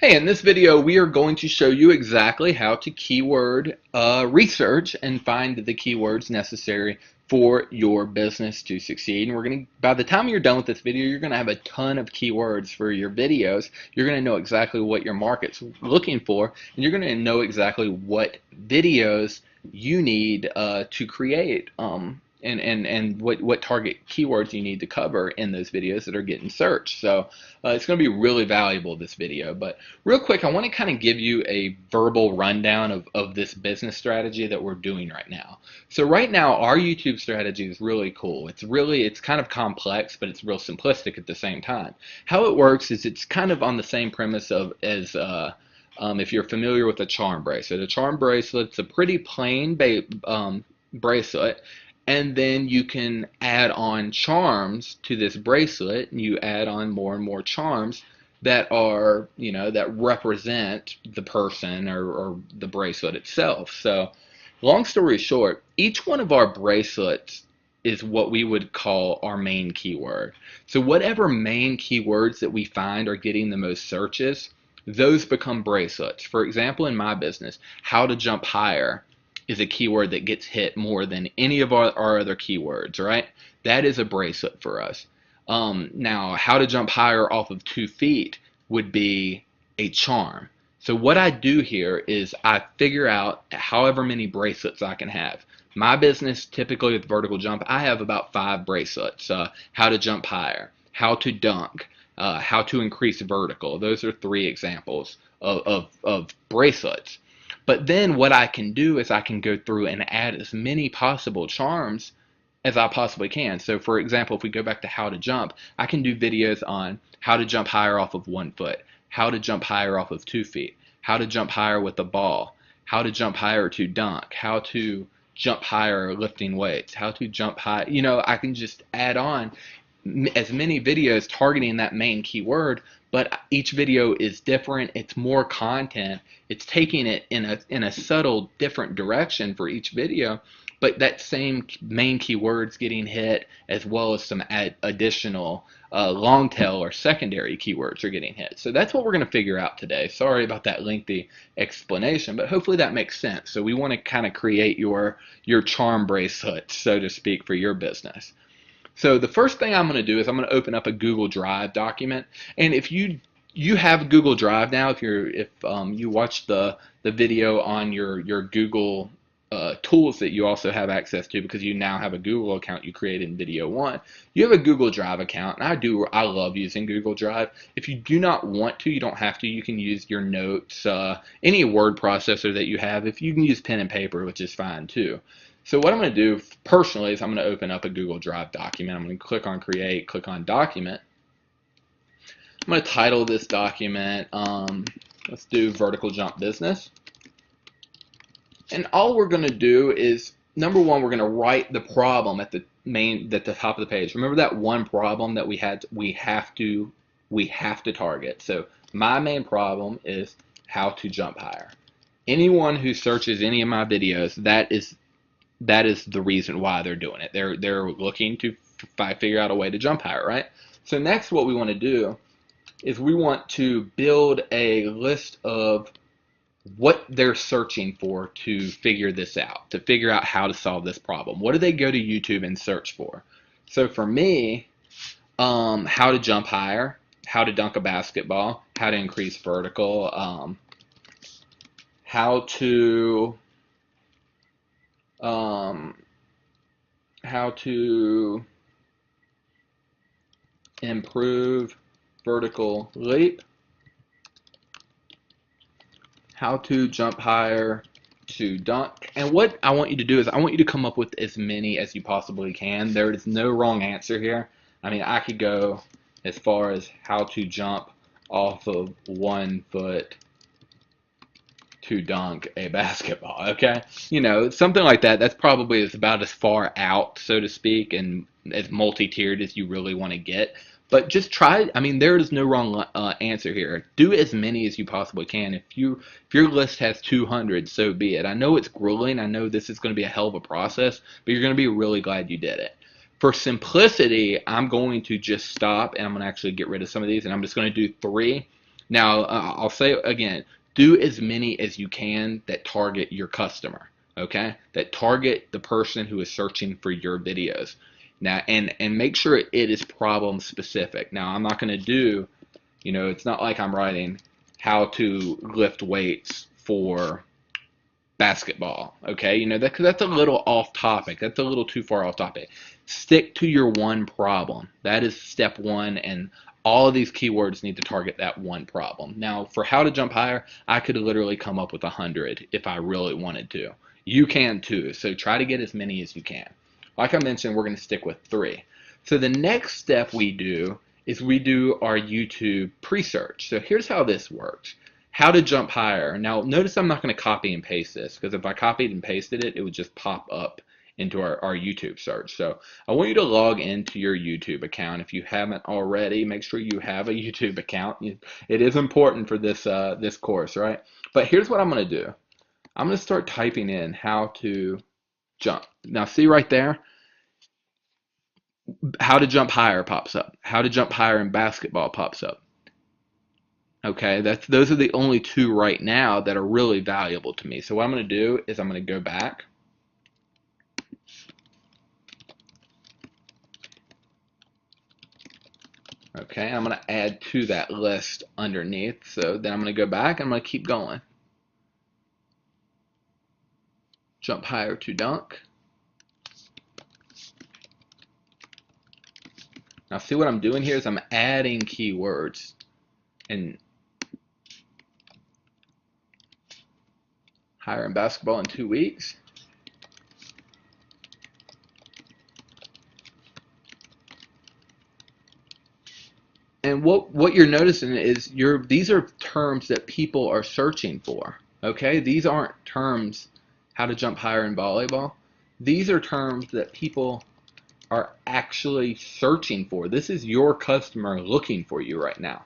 Hey, in this video, we are going to show you exactly how to keyword research and find the keywords necessary for your business to succeed. And by the time you're done with this video, you're going to have a ton of keywords for your videos. You're going to know exactly what your market's looking for, and you're going to know exactly what videos you need to create. And what target keywords you need to cover in those videos that are getting searched. So it's going to be really valuable, this video. But real quick, I want to kind of give you a verbal rundown of this business strategy that we're doing right now. So right now, our YouTube strategy is really cool. It's kind of complex, but it's real simplistic at the same time. How it works is it's kind of on the same premise as if you're familiar with a charm bracelet. A charm bracelet's a pretty plain bracelet, and then you can add on charms to this bracelet, and you add on more and more charms that are, that represent the person or the bracelet itself. So, long story short, each one of our bracelets is what we would call our main keyword. So whatever main keywords that we find are getting the most searches, those become bracelets. For example, in my business, how to jump higher is a keyword that gets hit more than any of our other keywords, right? That is a bracelet for us. Now, how to jump higher off of 2 feet would be a charm. So what I do here is I figure out however many bracelets I can have. My business, typically with vertical jump, I have about 5 bracelets. How to jump higher, how to dunk, how to increase vertical. Those are 3 examples of bracelets. But then what I can do is I can go through and add as many possible charms as I possibly can. So for example, if we go back to how to jump, I can do videos on how to jump higher off of 1 foot, how to jump higher off of 2 feet, how to jump higher with the ball, how to jump higher to dunk, how to jump higher lifting weights, how to jump high. I can just add on as many videos targeting that main keyword, but each video is different. It's more content. It's taking it in a subtle different direction for each video, but that same main keyword's getting hit, as well as some additional long tail or secondary keywords are getting hit. So that's what we're going to figure out today. Sorry about that lengthy explanation, but hopefully that makes sense. So we want to kind of create your charm bracelet, so to speak, for your business. So the first thing I'm going to do is I'm going to open up a Google Drive document. And if you have Google Drive now, if you watch the video on your Google tools that you also have access to, because you now have a Google account you created in video 1, you have a Google Drive account, and I love using Google Drive. If you do not want to, you don't have to. You can use your notes, any word processor that you have. If you can use pen and paper, which is fine too. So what I'm going to do personally is I'm going to open up a Google Drive document. I'm going to click on Create, click on Document. I'm going to title this document, let's do Vertical Jump Business. And all we're going to do is, number 1, we're going to write the problem at the top of the page. Remember that one problem that we have to target. So my main problem is how to jump higher. Anyone who searches any of my videos, that is the reason why they're doing it. They're looking to figure out a way to jump higher, right? So next, what we want to do is we want to build a list of what they're searching for to figure this out, to figure out how to solve this problem. What do they go to YouTube and search for? So for me, how to jump higher, how to dunk a basketball, how to increase vertical, how to improve vertical leap, how to jump higher to dunk. And what I want you to do is I want you to come up with as many as you possibly can. There is no wrong answer here. I mean, I could go as far as how to jump off of 1 foot to dunk a basketball, okay? Something like that. That's probably about as far out, so to speak, and as multi-tiered as you really want to get. But just try. I mean, there is no wrong answer here. Do as many as you possibly can. If your list has 200, so be it. I know it's grueling. I know this is going to be a hell of a process, but you're going to be really glad you did it. For simplicity, I'm going to just stop, and I'm going to actually get rid of some of these, and I'm just going to do 3. Now, I'll say again, do as many as you can that target your customer, okay? That target the person who is searching for your videos. Now, and make sure it is problem specific. Now, I'm not going to do, it's not like I'm writing how to lift weights for basketball, okay? That's a little off topic. That's a little too far off topic. Stick to your one problem. That is step one, and all of these keywords need to target that one problem. Now, for how to jump higher, I could literally come up with 100 if I really wanted to. You can too, so try to get as many as you can. Like I mentioned, we're going to stick with 3. So the next step we do is we do our YouTube pre-search. So here's how this works. How to jump higher. Now, notice I'm not going to copy and paste this, because if I copied and pasted it, it would just pop up into our YouTube search. So I want you to log into your YouTube account. If you haven't already, make sure you have a YouTube account. It is important for this course, right? But here's what I'm going to do. I'm going to start typing in how to jump. Now, see right there? How to jump higher pops up. How to jump higher in basketball pops up. Okay, those are the only 2 right now that are really valuable to me. So what I'm going to do is I'm going to go back. Okay, I'm going to add to that list underneath. So then I'm going to go back and I'm going to keep going. Jump higher to dunk. Now see what I'm doing here is I'm adding keywords. And higher in basketball in 2 weeks. And what you're noticing is these are terms that people are searching for. Okay, these aren't terms how to jump higher in volleyball. These are terms that people are actually searching for. This is your customer looking for you right now.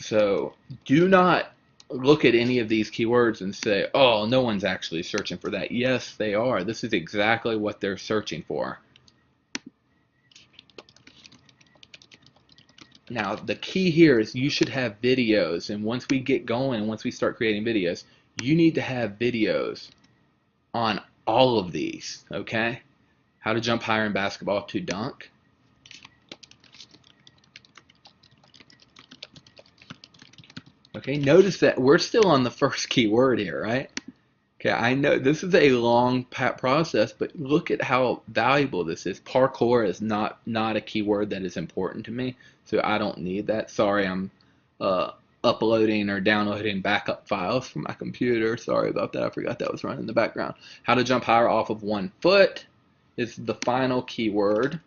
So do not look at any of these keywords and say, oh, no one's actually searching for that. Yes, they are. This is exactly what they're searching for. Now, the key here is you should have videos, and once we get going, and once we start creating videos, you need to have videos on all of these, okay? How to jump higher in basketball to dunk. Okay, notice that we're still on the first keyword here, right? Okay, I know this is a long process, but look at how valuable this is. Parkour is not a keyword that is important to me, so I don't need that. Sorry, I'm uploading or downloading backup files from my computer. Sorry about that. I forgot that was running in the background. How to jump higher off of 1 foot is the final keyword.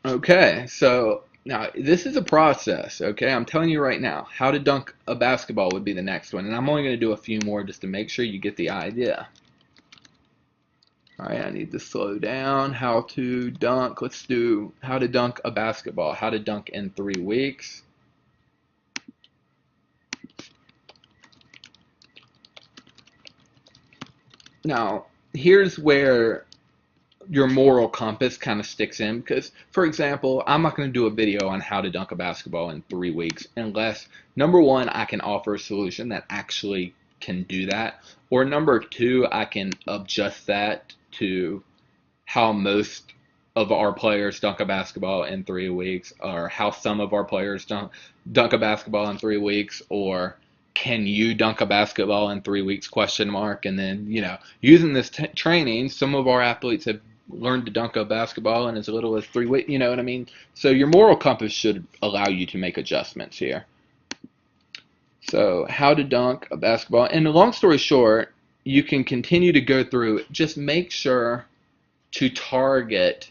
Okay, so now this is a process, okay? I'm telling you right now, how to dunk a basketball would be the next one, and I'm only going to do a few more just to make sure you get the idea. All right, I need to slow down. How to dunk. Let's do how to dunk a basketball. How to dunk in 3 weeks. Now, here's where your moral compass kind of sticks in, because, for example, I'm not going to do a video on how to dunk a basketball in 3 weeks unless, number one, I can offer a solution that actually can do that, or number two, I can adjust that to how most of our players dunk a basketball in 3 weeks, or how some of our players dunk a basketball in 3 weeks, or can you dunk a basketball in 3 weeks, question mark. And then, using this training, some of our athletes have learned to dunk a basketball in as little as 3 weeks, you know what I mean? So your moral compass should allow you to make adjustments here. So how to dunk a basketball, and long story short, you can continue to go through, just make sure to target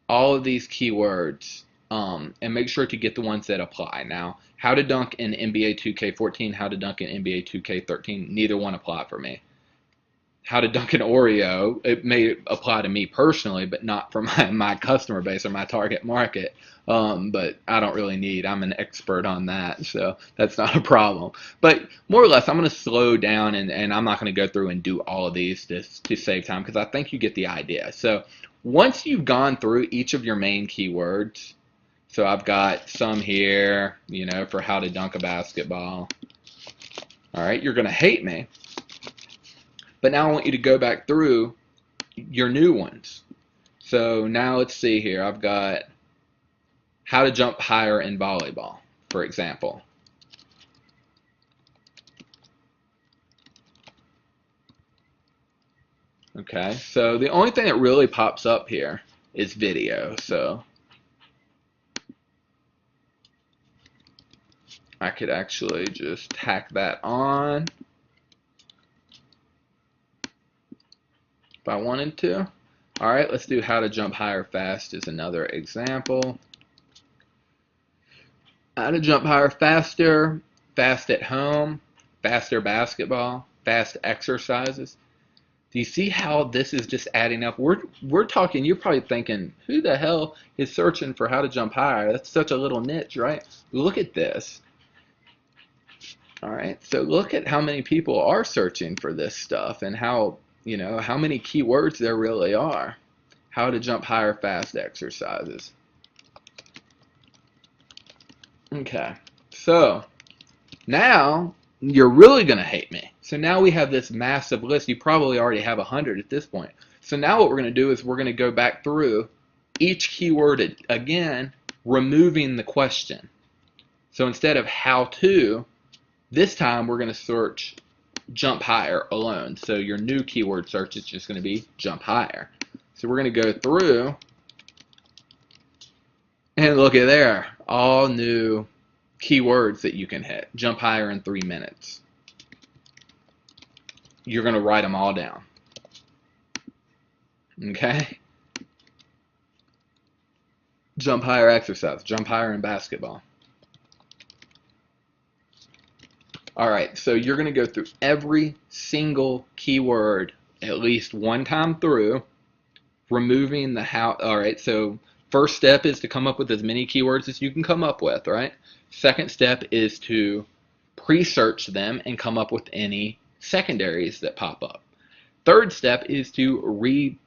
all of these keywords, and make sure to get the ones that apply. Now, how to dunk in NBA 2K14, how to dunk in NBA 2K13, neither one apply for me. how to dunk an Oreo. It may apply to me personally, but not for my customer base or my target market. But I don't really need, I'm an expert on that, so that's not a problem. But more or less, I'm going to slow down and I'm not going to go through and do all of these to save time because I think you get the idea. So once you've gone through each of your main keywords, so I've got some here, you know, for how to dunk a basketball. All right, you're going to hate me. But now I want you to go back through your new ones. So now let's see here. I've got how to jump higher in volleyball, for example. Okay, so the only thing that really pops up here is video. So I could actually just tack that on if I wanted to. All right, let's do how to jump higher fast is another example. How to jump higher faster, fast at home, faster basketball, fast exercises. Do you see how this is just adding up? We're talking, you're probably thinking, who the hell is searching for how to jump higher? That's such a little niche, right? Look at this. All right, so look at how many people are searching for this stuff and how, you know, how many keywords there really are. How to jump higher fast exercises. Okay, so now you're really going to hate me. So now we have this massive list. You probably already have 100 at this point. So now what we're going to do is we're going to go back through each keyword again, removing the question. So instead of how to, this time we're going to search jump higher alone. So your new keyword search is just going to be jump higher. So we're going to go through and look at there, all new keywords that you can hit. Jump higher in 3 minutes. You're going to write them all down. Okay? Jump higher exercise. Jump higher in basketball. All right, so you're going to go through every single keyword at least one time through, removing the how. All right, so first step is to come up with as many keywords as you can come up with, right? Second step is to pre-search them and come up with any secondaries that pop up. Third step is to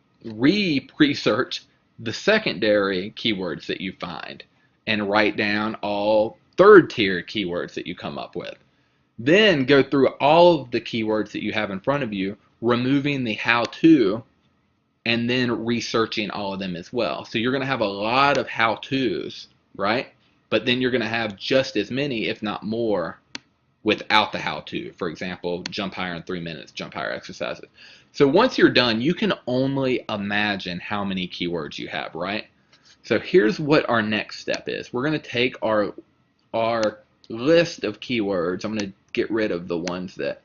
pre-search the secondary keywords that you find and write down all third tier keywords that you come up with. Then go through all of the keywords that you have in front of you, removing the how-to, and then researching all of them as well. So you're going to have a lot of how-tos, right? But then you're going to have just as many, if not more, without the how-to. For example, jump higher in 3 minutes, jump higher exercises. So once you're done, you can only imagine how many keywords you have, right? So here's what our next step is. We're going to take our list of keywords. I'm going to get rid of the ones that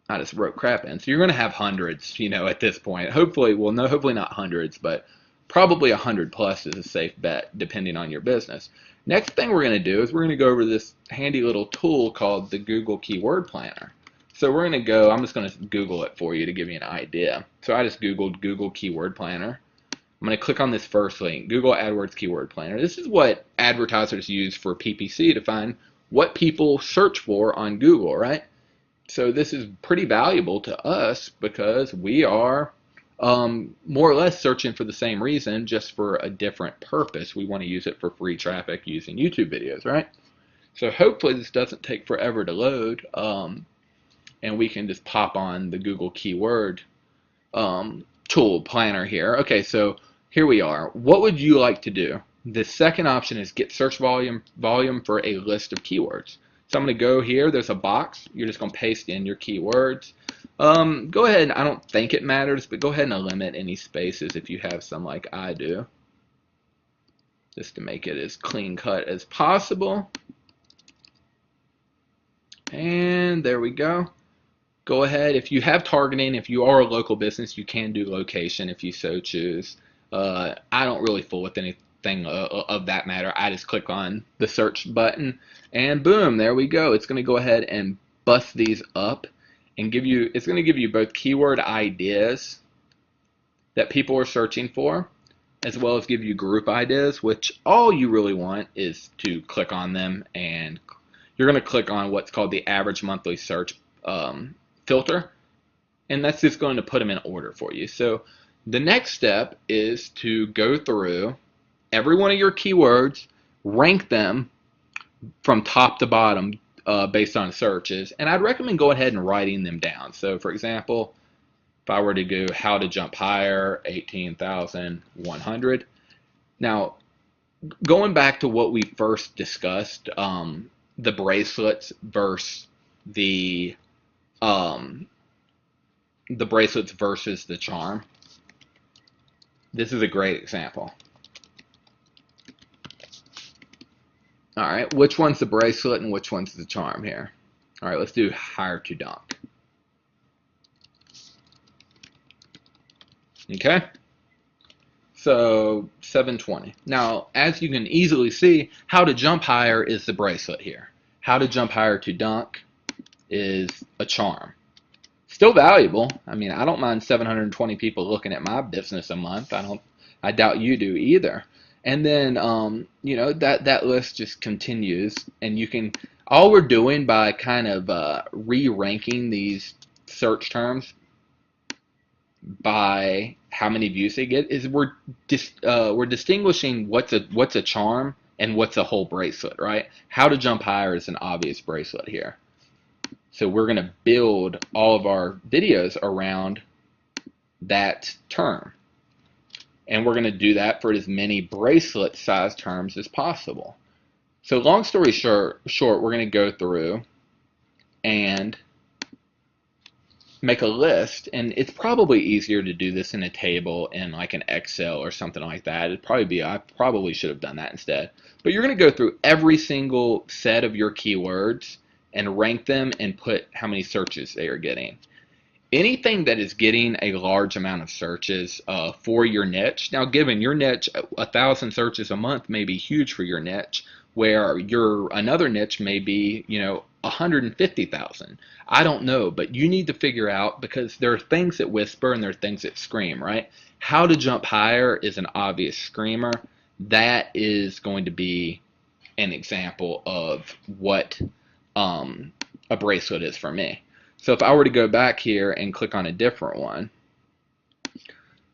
I just wrote crap in. So you're going to have hundreds, you know, at this point. Hopefully, well, no, hopefully not hundreds, but probably 100 plus is a safe bet, depending on your business. Next thing we're going to do is we're going to go over this handy little tool called the Google Keyword Planner. So we're going to go, I'm just going to Google it for you to give you an idea. So I just Googled Google Keyword Planner. I'm going to click on this first link, Google AdWords Keyword Planner. This is what advertisers use for PPC to find what people search for on Google, right? So this is pretty valuable to us because we are more or less searching for the same reason, just for a different purpose. We want to use it for free traffic using YouTube videos, right? So hopefully this doesn't take forever to load, and we can just pop on the Google Keyword tool planner here. Okay, so here we are. What would you like to do? The second option is get search volume for a list of keywords. So I'm going to go here. There's a box. You're just going to paste in your keywords. Go ahead. I don't think it matters, but go ahead and limit any spaces if you have some like I do, just to make it as clean cut as possible. And there we go. Go ahead. If you have targeting, if you are a local business, you can do location if you so choose. I don't really fool with anything of that matter. I just click on the search button and boom, there we go. It's going to go ahead and bust these up and it's going to give you both keyword ideas that people are searching for, as well as give you group ideas, which all you really want is to click on them, and you're going to click on what's called the average monthly search filter, and that's just going to put them in order for you. So the next step is to go through every one of your keywords, rank them from top to bottom based on searches, and I'd recommend go ahead and writing them down. So for example, if I were to go how to jump higher, 18,100. Now, going back to what we first discussed, the bracelets versus the um, the bracelets versus the charm. This is a great example. All right, which one's the bracelet and which one's the charm here? All right, let's do higher to dunk. Okay, so 720. Now, as you can easily see, how to jump higher is the bracelet here. How to jump higher to dunk is a charm. Still valuable. I mean, I don't mind 720 people looking at my business a month. I doubt you do either. And then, you know, that list just continues, and you can, all we're doing by kind of re-ranking these search terms by how many views they get is we're distinguishing what's a charm and what's a whole bracelet, right? How to jump higher is an obvious bracelet here. So we're going to build all of our videos around that term. And we're going to do that for as many bracelet size terms as possible. So long story short, we're going to go through and make a list, and it's probably easier to do this in a table in like an Excel or something like that. I probably should have done that instead. But you're going to go through every single set of your keywords and rank them and put how many searches they are getting. Anything that is getting a large amount of searches for your niche. Now, given your niche, 1,000 searches a month may be huge for your niche, where your another niche may be, you know, 150,000. I don't know, but you need to figure out, because there are things that whisper and there are things that scream, right? How to jump higher is an obvious screamer. That is going to be an example of what a bracelet is for me. So if I were to go back here and click on a different one,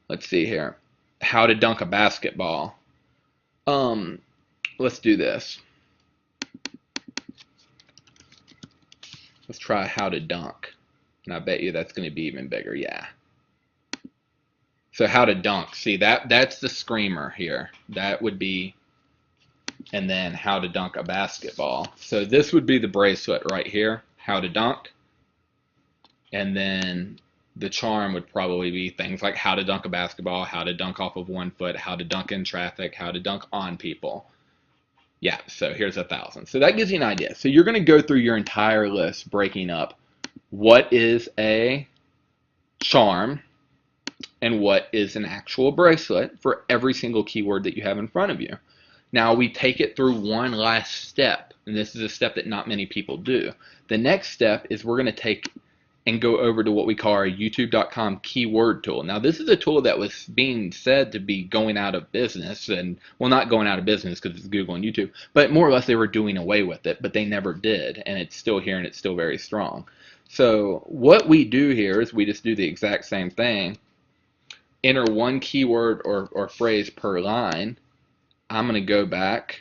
let's see here, how to dunk a basketball. Let's do this. Let's try how to dunk. And I bet you that's going to be even bigger. Yeah. So how to dunk. See, that's the screamer here. That would be, and then how to dunk a basketball. So this would be the bracelet right here, how to dunk. And then the charm would probably be things like how to dunk a basketball, how to dunk off of 1 foot, how to dunk in traffic, how to dunk on people. Yeah, so here's 1,000. So that gives you an idea. So you're going to go through your entire list, breaking up what is a charm and what is an actual bracelet for every single keyword that you have in front of you. Now we take it through one last step, and this is a step that not many people do. The next step is we're going to take and go over to what we call our youtube.com keyword tool. Now this is a tool that was being said to be going out of business, and well, not going out of business because it's Google and YouTube, but more or less they were doing away with it, but they never did, and it's still here and it's still very strong. So what we do here is we just do the exact same thing. Enter one keyword or phrase per line. I'm going to go back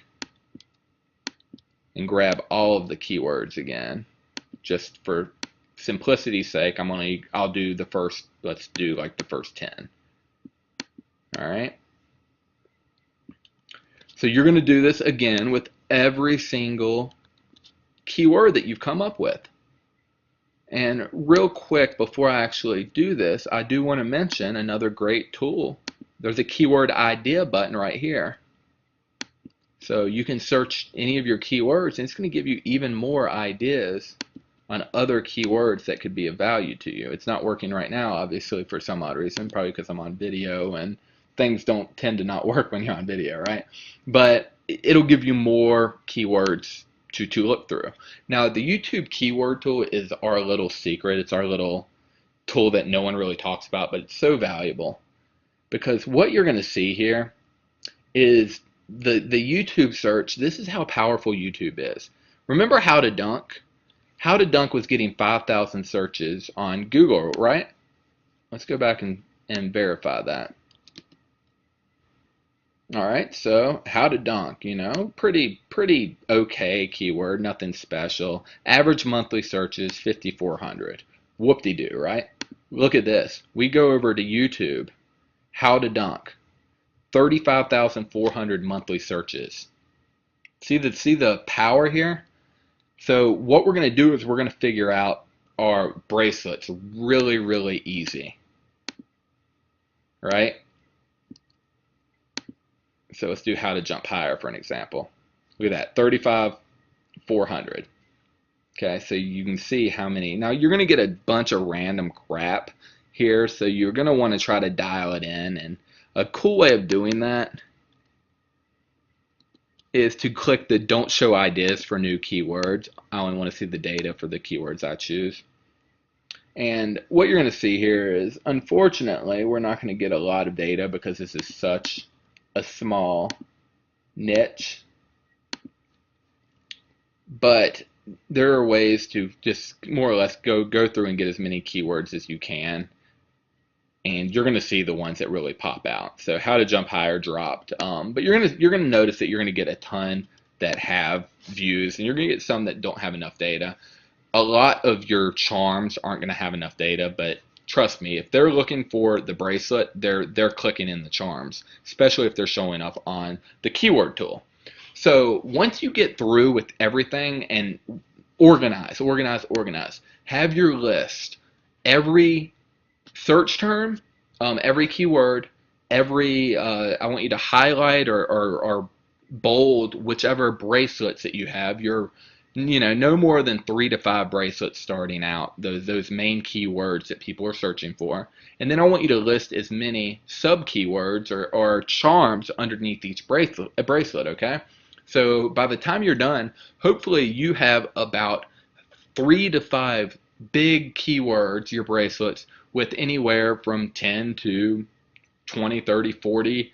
and grab all of the keywords again, just for simplicity's sake. I'll do the first, let's do like the first 10. All right. So you're going to do this again with every single keyword that you've come up with. And real quick, before I actually do this, I do want to mention another great tool. There's a keyword idea button right here. So you can search any of your keywords, and it's going to give you even more ideas on other keywords that could be of value to you. It's not working right now, obviously, for some odd reason, probably because I'm on video, and things don't tend to not work when you're on video, right? But it'll give you more keywords to look through. Now, the YouTube keyword tool is our little secret. It's our little tool that no one really talks about, but it's so valuable because what you're going to see here is the YouTube search. This is how powerful YouTube is. Remember how to dunk? How to dunk was getting 5,000 searches on Google, right? Let's go back and verify that. All right, so how to dunk, pretty okay keyword, nothing special. Average monthly searches 5,400. Whoop-de-doo, right? Look at this. We go over to YouTube, how to dunk, 35,400 monthly searches. See the power here? So what we're going to do is we're going to figure out our bracelets really, really easy, right? So let's do how to jump higher for an example. Look at that, 35,400. Okay, so you can see how many. Now you're going to get a bunch of random crap here, so you're going to want to try to dial it in. And a cool way of doing that is to click the don't show ideas for new keywords. I only want to see the data for the keywords I choose. And what you're going to see here is, unfortunately, we're not going to get a lot of data because this is such a small niche. But there are ways to just more or less go through and get as many keywords as you can. And you're going to see the ones that really pop out. So how to jump higher dropped. But you're going to notice that you're going to get a ton that have views, and you're going to get some that don't have enough data. A lot of your charms aren't going to have enough data, but trust me, if they're looking for the bracelet, they're clicking in the charms, especially if they're showing up on the keyword tool. So once you get through with everything and organize, have your list. Every search term, every keyword, I want you to highlight or bold whichever bracelets that you have. No more than 3 to 5 bracelets starting out, those main keywords that people are searching for. And then I want you to list as many sub keywords or charms underneath each bracelet, okay? So by the time you're done, hopefully you have about 3 to 5 big keywords, your bracelets, with anywhere from 10 to 20, 30, 40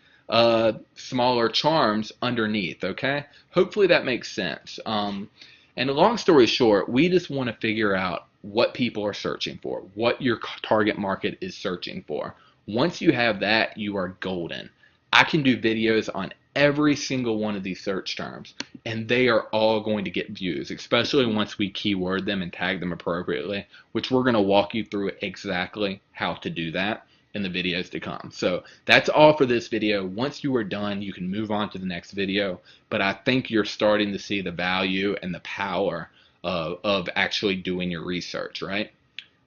smaller charms underneath, okay? Hopefully that makes sense. And long story short, we just want to figure out what people are searching for, what your target market is searching for. Once you have that, you are golden. I can do videos on every single one of these search terms, and they are all going to get views, especially once we keyword them and tag them appropriately, which we're going to walk you through exactly how to do that in the videos to come. So that's all for this video. Once you are done, you can move on to the next video, but I think you're starting to see the value and the power of actually doing your research, right?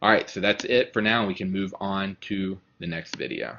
All right, so that's it for now. We can move on to the next video.